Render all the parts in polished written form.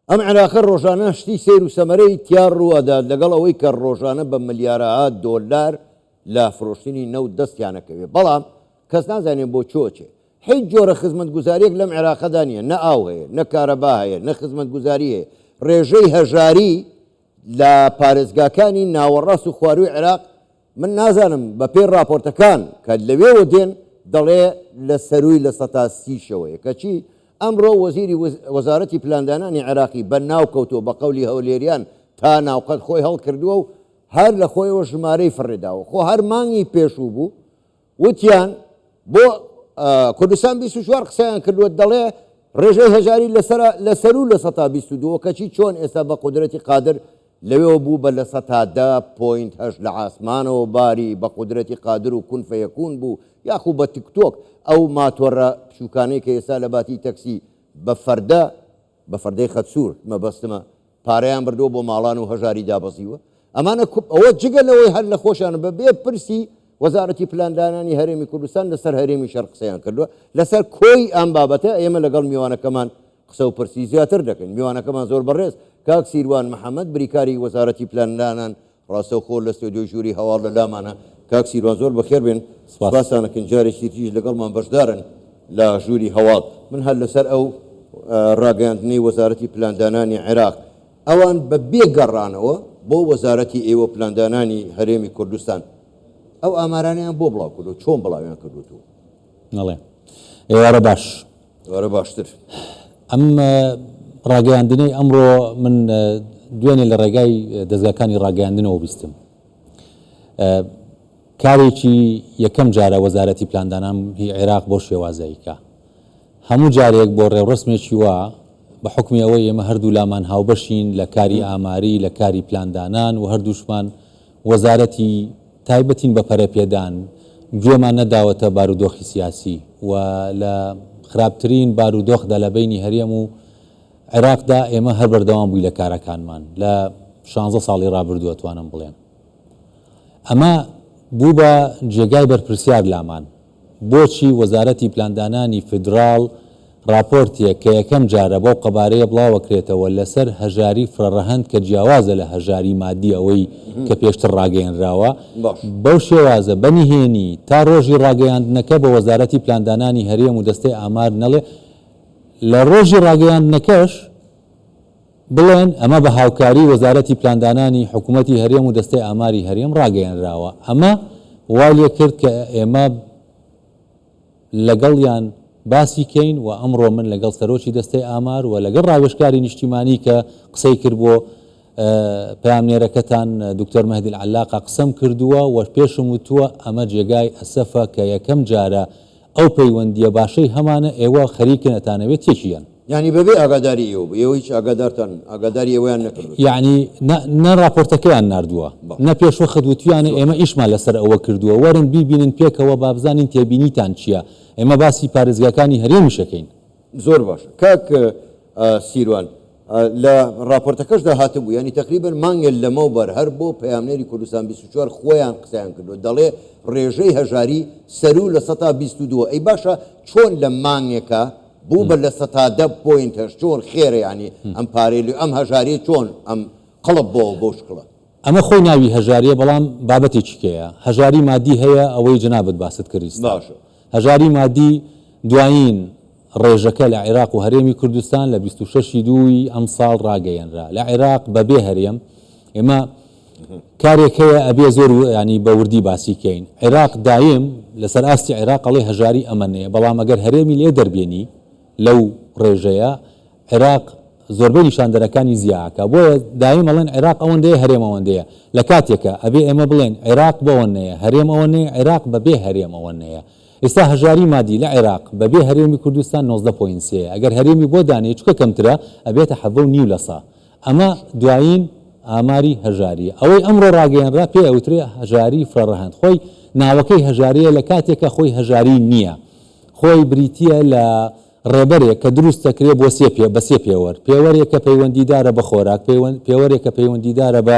ئەم عێراقە ڕۆژانە شتی سیر و سەمەرەی تیار ڕوەدا لەگەڵ ئەوەی کە ڕۆژانە بە ملیارەها دۆلار لە فرۆشتنی نەوت دەستیانەکەوێت بەڵام کەس نازانێت بۆ چۆچێ هیچ جۆرە خزمەتگوزاریەک لەم عێراقەدا نیە نە ئاو هەیە نە کارەبا هەیە نە خزمەتگوزاری هەیە ڕێژەی هەژاری لە پارێزگاکانی ناوەڕاست و خواروی عێراق من نازانم بە پێی راپۆرتەکان کە لەوێوە دێن دەڵێ لە سەروی لە 130شەوەیە کەچی ئەمڕۆ وەزیری وەزارەتی پلاندانانی عێراقی بە ناو کەوتۆ بە قەولی هەولێریان تا ناوقەت خۆی هەڵکردووە و هەر لە خۆیەوە ژمارەی فڕێداوە خۆ هەر مانگی پێشوو بوو وتیان بۆ کوردستان 24 قسەیان کردووە دەڵێ ڕێژەی هەژاری لە سەرو لە 122 کەچی چۆن ئێستا بە قودرەتی قادر لەوێەوە بوو بە لە 110.8 لە ئاسمانەوە باری بە قودرەتی قادر و کون فەیەکون بوو یاخو بە تیکتۆک ئەو ماتۆڕە پشوکانەی کە ئێستا لە باتی تەکسی بە فەردەی خەتسوور مەبەستمە پارەیان بردەوە بۆ ماڵان و هەژاری دابەزیوە ئەمانە ئەوە جگە لەوەی هەر لە خۆشیانە بە بێ پرسی وەزارەتی پلاندانانی هەرێمی کوردستان لەسەر هەرێمی شەرق قسەیان کردووە لەسەر کۆی ئەم بابەتە ئێمە لەگەڵ میوانەکەمان قسە و پرسی زیاتر دەکەین میوانەکەمان زۆر بەڕێز کاک سیروان محەممەد بریکاری وەزارەتی پلاندانان ڕاستەوخۆ لە ستۆدیۆ ژووری هەواڵ لە لامانە کاک سیروان زۆر بەخێر بێن سپاسانەکەن جارێکی تریش لەگەڵمان بەشدارن لە ژووری هەواڵ من هەر لەسەر ئەو ڕاگەاندنەی وەزارەتی پلاندانانی عێراق ئەوان بە بێگەڕانەوە بۆ وەزارەتی ئێوە پلاندانانی هەرێمی کوردستان ئەو ئامارانیان بۆ بڵاو کردو چۆن بڵاویان کردوتەوە نەڵێ ئێوارە باش وارە باشتر ئەم ڕاگەیاندنەی ئەمڕۆ من دوێنێ لە ڕێگای دەستگاکانی ڕاگەیاندنەوە بیستم کارێکی یەکەم جارە وەزارەتی پلاندانان هی عێراق بۆ شێوازاییکە هەموو جارێک بۆ ڕێوڕسمێکی وە بە حکمی ئەوەی ئێمە هەردوو لامان هاوبەشین لە کاری ئاماری لە کاری پلاندانان و هەردووشمان وەزارەتی تایبەتین بە پەرەپێدان گوێمان نەداوەتە بارودۆخی سیاسی و لە خراپترین بارودۆخدا لە بینی هەرێم و عێراقدا ئێمە هەر بەردەوام بووی لە کارەکانمان لە 16 ساڵی ڕابردووە توانم بڵێن ئەمە بوو بە جێگای بەرپرسیار لامان بۆچی وەزارەتی پلاندانانی فدراڵ راپۆرتیە کە یەکەم جارە بۆ قەبارەیە بڵاوەکرێتەوە لەسەر هەژاری فرەڕەهەند کە جیاوازە لە هەژاری مادی ئەوەی کە پێشتر ڕاگەیەنراوە بەو شێوازە بەنیهێنی تا ڕۆژی ڕاگەیاندنەکە بە وەزارەتی پلاندانانی هەرێم و دەستەی ئامار نەڵێ لە ڕۆژی ڕاگەیاندنەکەش بڵێن ئەمە بە هاوکاری وەزارەتی پلاندانانی حکوومەتی هەرێم و دەستەی ئاماری هەرێم ڕاگەیەنراوە ئەمە وای لێ کرد کە ئێمە لەگەڵیان باسی کەین و ئەمڕۆ من لەگەڵ سەرۆکی دەستەی ئامار و لەگەڵ ڕاوێژکاری نیشتیمانی کە قسەی کرد بۆ پامنێرەکەتان دکتۆر مەهدی العلاقە قسەم کردووە و پێشم وتووە ئەمە جێگای ئەسەفە کە یەکەم جارە ئەو پەیوەندیە باشەی هەمانە ئێوە خەریکن ئەتانەوێت تێکیان یعنی بەبێ ئاگاداری ئێوە هیچ ئاگادارتان ئاگاداری ئێوەیان نەکردو یعنی نە راپۆرتەکەیان نردووە نە پێشوە خەدوتویانە ئێمە ئیشمان لەسەر ئەوە کردووە وەرن بیبینن پێکەوە بابزانین تێبینیتان چییە ئێمە باسی پارێزگاکانی هەرێمی شەکەین زۆر باشە کاک سیروان لە راپۆرتەکەشدا هاتبوو ینی تقریبا مانگێک لەمەوبەر هەر بۆ پەیامنێری کوردستان 24 خۆیان قسەیان کردو دەڵێ ڕێژەی هەژاری سەرو لە 122 ئەی باشە چۆن لە مانگێکە بوو بە لە 110.8 چۆن خێرە ینی ئەم پارێلی ئەم هەژاری چۆن ئەم قڵب بۆ شکڵە ئەمە خۆی ناوی هەژاریە بەڵام بابەتێکیکەیە هەژاری مادی هەیە ئەوەی جنابەت باست کردیست باشە هەژاری مادی دوایین ڕێژەکە لە عێراق و هەرێمی کوردستان لە 26 دووی ئەم ساڵ ڕاگەیەنرا لە عێراق بەبێ هەرێم ئێمە کارێک هەیە ئەبێ زۆر ینی بە وردی باسی کەین عێراق دایم لەسەر ئاستی عێراق ئەڵێ هەژاری ئەمەنەیە بەڵام ئەگەر هەرێمی لێ دەربێنی لەو ڕێژەیە عێراق زۆربەی نیشاندەرەکانی زیاکە بۆیە دایم ئەڵێن عێراق ئەوەندەیە هەرێم ئەوەندەیە لە کاتێکە ئەبێ ئێمە بڵێن عێراق بەوەنەیە هەرێم ئەوەنەیە عێراق بەبێ هەرێم ئەوەنەیە ئێستا هەژاری مادی لە عێراق بەبێ هەرێمی کوردستان 19.3 ئەگەر هەرێمی بۆ دانێ چکە کەمترە ئەبێتە 7.9 لە سا ئەمە دوایین ئاماری هەژاری ئەوەی ئەمڕۆ ڕاگەیەنرا پێ ئەوترێ هەژاری فرەڕەهەند خۆی ناوەکەی هەژاریە لە کاتێکە خۆی هەژاری نییە خۆی بریتیە لە ڕێبەرێک کە دروست دەکرێت بۆ بە سێ پێوەەر پێوەرێک کە پەیوەندیدارە بە خۆراک پێوەرێک کە پەیوەندیدارە بە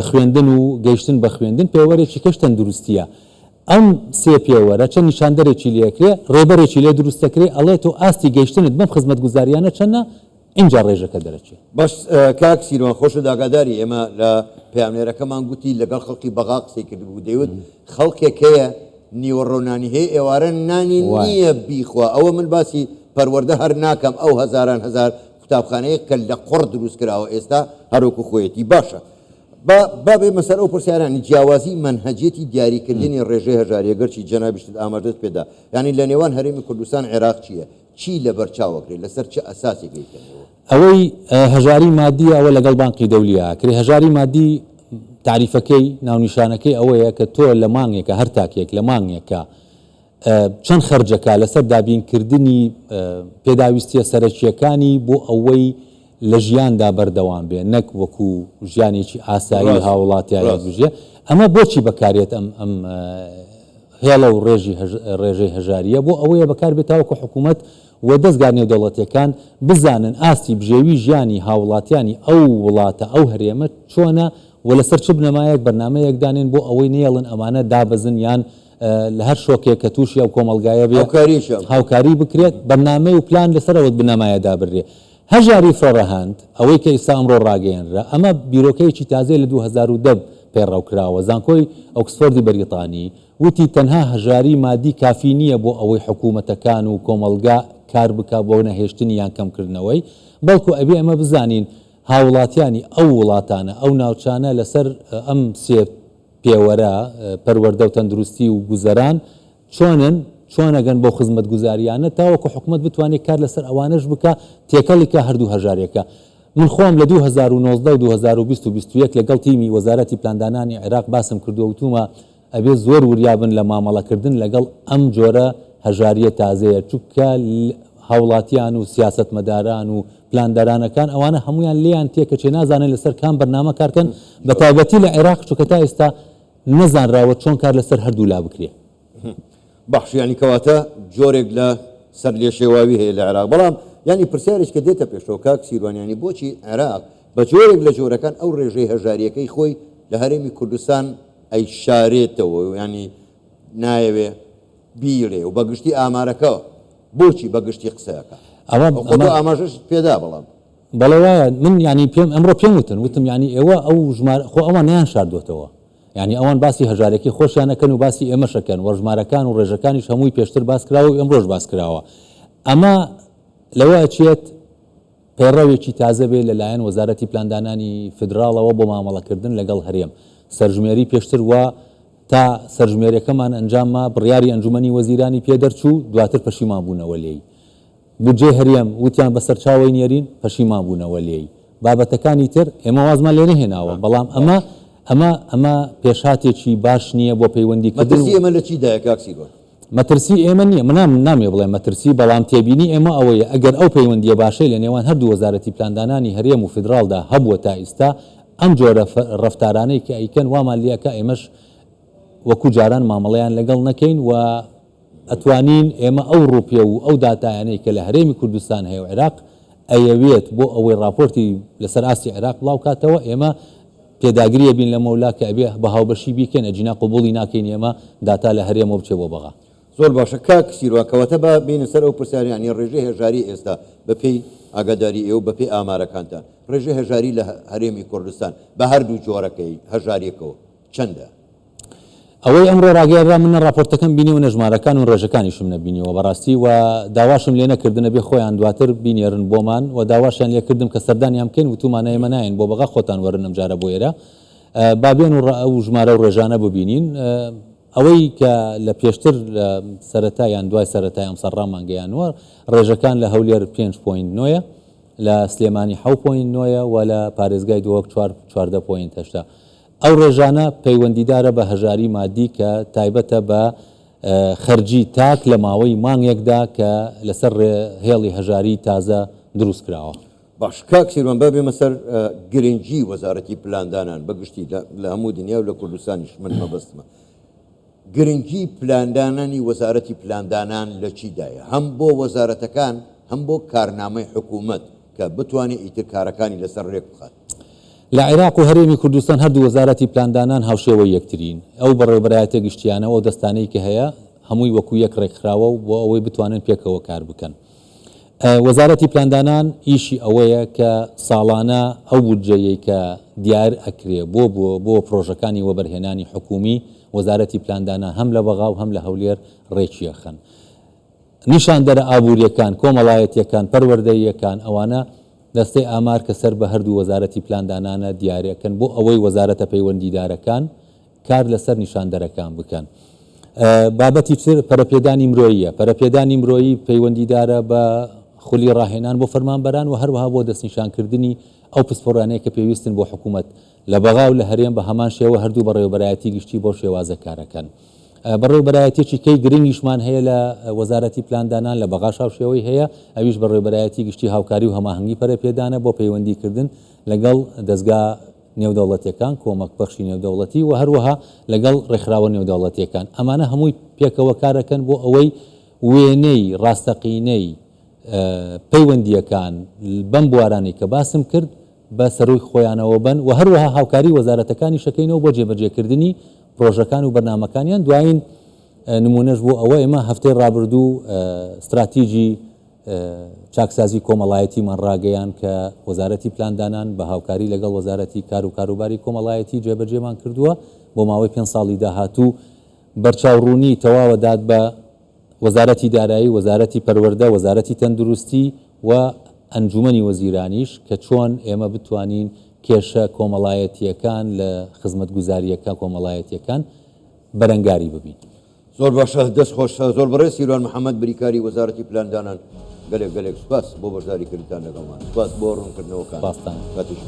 خوێندن و گەیشتن بە خوێندن پێوەرێکی کەشتەن دروستیە ئەم سێ پێوەرە چەند نیشاندەرێکی لێکرێ ڕێبەرێکی لێ دروست دەکرێت ئەڵێ تۆ ئاستی گەیشتنت بەم خزمەتگوزاریانە چەندە اینجا ڕێژەکە دەرەچێت. باش کاک سیروان خۆشە داگاداری ئێمە لە پامێرەکەمان گوتی لەگەڵ خەڵکی بەغا قسەی کرد بوو دەیوت خەڵکێک هەیە نیوەڕۆنانی هەیە ئێوارە نانی نییە بیخوا ئەوە من باسی پەروەردە هەر ناکەم ئەو هەزاران هەزار قوتابخانەیە کە لە قڕ دروست کراوە ئێستا هەروکو خۆیەتی باشە بابێ مەسەر ئەو پرسیارانی جیاوازی منهەجێتی دیاریکردنی ڕێژەی هەژاریە گەرچی جەنابیشت ئامادەت پێدا یعنی لە نێوان هەرێمی کوردستان عێراق چییە چی لە بەرچاوەگرێت لەسەر چه ئەساسێکیکەنەوە ئەوەی هەژاری مادی ئەوە لەگەڵ بانقی دەولیە کرێ هەژاری مادی تعریفەکەی ناونیشانەکەی ئەوەیە کە تۆ لە مانگێکە هەر تاکێک لە مانگێکە چەند خەرجەکە لەسەر دابینکردنی پێداویستیە سەرەکیەکانی بۆ ئەوەی لە ژیاندا بەردەوام بێ نەک وەکو ژیانێکی ئاسایی هاوڵاتیایە بژێ ئەمە بۆچی بەکارێت ئەم هێڵە و ڕێژەی هەژاریە بۆ ئەوەیە بەکار بێتەوەکو حکوومەت و دەستگار نێودەوڵەتیەکان بزانن ئاستی بژێوی ژیانی هاوڵاتیانی ئەو وڵاتە ئەو هەرێمە چۆنە و لەسەر چ بنەمایەک بەرنمەیەک دانێن بۆ ئەوەی نێڵن ئەمانە دابەزن یان لە هەر شۆکێک کە تووشی ئەو کۆمەلگایە بێ هاوکاری بکرێت بەرنامەی و پلان لەسەرەوە بنەمایەدا بڕێ هەژاری فڕەهاند ئەوەی کە ئێستا ئەمڕۆ ڕاگەیەنرا ئەمە بیرۆکەیەکی تازەی لە 2010 پێڕاوکراوە زانکۆی ئۆکسفۆردی بەریتانی وتی تەنها هەژاری مادی کافی نییە بۆ ئەوەی حکوومەتەکان و کۆمەلگا کار بک بۆ نەهێشتنی یان کەمکردنەوەی بەڵکو ئەبێ ئەمە بزانین هاوڵاتیانی ئەو وڵاتانە ئەو ناوچانە لەسەر ئەم سێ پێوەرە پەروەردە و تەندروستی و گوزەران چۆنەگەن بۆ خزمەت گوزاریانە تاوەکو حکوومەت بتوانێت کار لەسەر ئەوانش بکە تێکەڵێکە هەردوو هەژارێکە من خۆم لە 2019 و 2021 لەگەڵ تیمی وەزارەتی پلاندانانی عێراق باسم کردو وتومە ئەبێ زۆر وریابن لە مامەڵەکردن لەگەڵ ئەم جۆرە هەژاریە تازەیە چونکە هاوڵاتیان و سیاستمەداران و پلاندەرانەکان ئەوانە هەمویان لێیان تێکە چێ نازانن لەسەر کام بەرنامە کارکەن بە تایبەتی لە عێراق چونکە تا ئێستا نەزانراوە چۆن کار لەسەر هەردوو لا بکرێ باش ینی کەواتە جۆرێک لە سەر لێشێواوی هەیە لە عێراق بەڵام ینی پرسیارێک کە دێتە پێشەوە کاک سیروانیانی بۆچی عێراق بە جۆرێک لە جۆرەکان ئەو ڕێژەی هەژاریەکەی خۆی لە هەرێمی کوردستان ئەی شارێتەوە ینی نایەوێ بیرێ و بەگشتی ئامارەکە بۆچی بەگشتی قسەکە ئاماژەش پێدا بەڵام بەڵێ وایە من ینی پێم ئەمڕۆ پێم وتم ینی ئێوە ئەو ژمارە خۆ ئەوان نیان شاردوتەوە ینی ئەوان باسی هەژارێکی خۆشیانەکەن و باسی ئێمەشەکەن وەژمارەکان و ڕێژەکانیش هەمووی پێشتر باس کراوە و ئەمڕۆژ باس کراوە ئەمە لەوە چێت پێڕەوێکی تازە بێ لەلایەن وەزارەتی پلاندانانی فدراڵەوە بۆ مامەڵەکردن لەگەڵ هەرێم سەرژمێری پێشتر وە تا سەرژمێریەکەمان ئەنجامما بڕیاری ئەنجومەنی وەزیرانی پێدەرچوو دواتر پەشیمان بوونەوە لێی بودجێ هەرێم وتیان بەسەر چاوەی نێرین پەشیمان بوونەوە لێی بابەتەکانی تر ئێمە وازمان لێ نەهێناوە بەڵام ئەمە پێشاتێکی باش نییە بۆ پەیوەندیکردن ئێمە لە چیدایە کاک سیروان مەترسی ئێمە نییە منام نامێ بڵێ مەترسی بەڵام تێبینی ئێمە ئەوەیە ئەگەر ئەو پەیوەندیە باشەی لە نێوان هەردوو وەزارەتی پلاندانانی هەرێم و فدراڵدا هەبووە تا ئێستا ئەم جۆرە ڕەفتارانەی کە ئەیکەن وامان لێەکە ئێمەش وەکو جاران مامەڵەیان لەگەڵ نەکەین و ئەتوانین ئێمە ئەو ڕوپێ و ئەو داتایانەی کە لە هەرێمی کوردستان هەیە و عێراق ئەیەوێت بۆ ئەوەی راپۆرتی لەسەر ئاستی عێراق بڵاو کاتەوە ئێمە پێداگریە بین لە مەولا کە ئەبێ بە هاوبەشی بیکەن ئەجینا قبوڵی ناکەین ئێمە داتا لە هەرێمەوە بچێ بۆ بەغا زۆر باشە کاک سیروانکەواتە بە بینە سەر ئەو پرسیاریانی ڕێژەی هەژاری ئێستا بەپێی ئاگاداری ئێوە بەپێی ئامارەکانتان ڕێژەی هەژاری لە هەرێمی کوردستان بە هەردوو جۆرەکەی هەژاریەکەەوە چەندە؟ ئەوەی ئەمڕۆ ڕاگەیەرا منە راپۆرتەکەم بینی و نەژمارەکان و ڕێژەکانیشم نەبینیەوە بەڕاستی و داواشم لێ نەکردنە بێ خۆیان دواتر بینێرن بۆمان و داواشیان لێکردم کە سەردانیان بکەین و تومانە ئێمە ناین بۆ بەغا خۆتان وەرن ئەم جارە بۆ ئێرە بابێن و ئەو ژمارە و ڕێژانە ببینین ئەوەی کە لە پێشتر سەرەتایان دوای سەرەتای ئەم سەرڕامانگەیانوە ڕێژەکان لە هەولێر 5.9 لە سلێمانی 7.9 و لە پارێزگای 4.8 ئەو ڕێژانە پەیوەندیدارە بە هەژاری مادی کە تایبەتە بە خەرجی تاک لە ماوەی مانگێکدا کە لەسەر هێڵی هەژاری تازە دروست کراوە باش کاک سیروان بابێمە سەر گرنگی وەزارەتی پلاندانان بەگشتی لە هەموو دنیا و لە کوردستانیش من مەبەستمە گرنگی پلاندانانی وەزارەتی پلاندانان لە چیدایە هەم بۆ وەزارەتەکان هەم بۆ کارنامەی حکوومەت کە بتوانێت ئیتر کارەکانی لەسەر ڕێک بخات لە عێراق و هەرێمی کوردستان هەردوو وەزارەتی پلاندانان هاوشێوە یەکترین ئەو بەڕێوەبەرایەتە گشتیانەوە و دەستانەی کە هەیە هەمووی وەکو یەک ڕێکخراوە و بۆ ئەوەی بتوانن پێکەوە کار بکەن وەزارەتی پلاندانان ئیشی ئەوەیە کە ساڵانە ئەو بودجەیە کە دیار ئەکرێ بۆ پرۆژەکانی وەبەرهێنانی حکومی وەزارەتی پلاندانە هەم لە بەغاو هەم لە هەولێر ڕێکیەخەن نیشاندەرە ئابوووریەکان کۆمەڵایەتیەکان پەروەردەییەکان ئەوانە دەستەی ئامار کە سەر بە هەردوو وەزارەتی پلاندانانە دیارەکەن بۆ ئەوەی وەزارەتە پەیوەندیدارەکان کار لەسەر نیشاندەرەکان بکەن. بابەتی تر پەرەپێدانی مرۆییە پەرەپێدانی مرۆیی پەیوەندیدارە بە خولی ڕاهێنان بۆ فەرمانبەران و هەروەها بۆ دەستنیشانکردنی ئەو پسپۆرانەیە کە پێویستن بۆ حکوومەت لە بەغاو لە هەرێم بە هەمان شێوە هەردوو بەڕێوەبەرایەتی گشتی بۆ شێوازە کارەکەن. بەڕێوەبەرایەتێکی کەی گرنگیشمان هەیە لە وەزارەتی پلاندانان لە بەغاشاو شێوەی هەیە ئەویش بەڕێوەبەرایەتی گشتی هاوکاری و هەماهەنگی پەرەپێدانە بۆ پەیوەندیکردن لەگەڵ دەستگا نێودەوڵەتیەکان کۆمەک بەخشی نێودەوڵەتی و هەروەها لەگەڵ ڕێکخراوە نێودەوڵەتیەکان ئەمانە هەمووی پێکەوە کارەکەن بۆ ئەوەی وێنەی ڕاستەقینەی پەیوەندیەکان بەم بوارانەی کە باسم کرد بە سەرۆی خۆیانەوە بن و هەروەها هاوکاری وەزارەتەکانی شەکەینەوە بۆ جێبەجێکردنی پرۆژەکان و بەرنامەکانیان دوایین نمونەش بۆ ئەوە ئێمە هەفتەی ڕابردوو استراتیژی چاکسازی کۆمەڵایەتیمان ڕاگەیان کە وەزارەتی پلاندانان بە هاوکاری لەگەڵ وەزارەتی کار و کاروباری کۆمەڵایەتی جێبەجێمان کردووە بۆ ماوەی 5 ساڵی داهاتوو بەرچاوڕوونی تەواوە داد بە وەزارەتی دارایی وەزارەتی پەروەردە وەزارەتی تەندروستی و ئەنجومەنی وەزیرانیش کە چۆن ئێمە بتوانین کێشە کۆمەڵایەتیەکان لە خزمەتگوزاریەکە کۆمەڵایەتیەکان بەرەنگاری ببین. زۆر باشە دەست خۆشە زۆر بەڕێز سیروان محەممەد بریکاری وەزارەتی پلاندانان گەلێک سوپاس بۆ بەشداریکردتان لەگەڵمان سوپاس بۆ ڕوونکردنەوەکان باستان کاتیش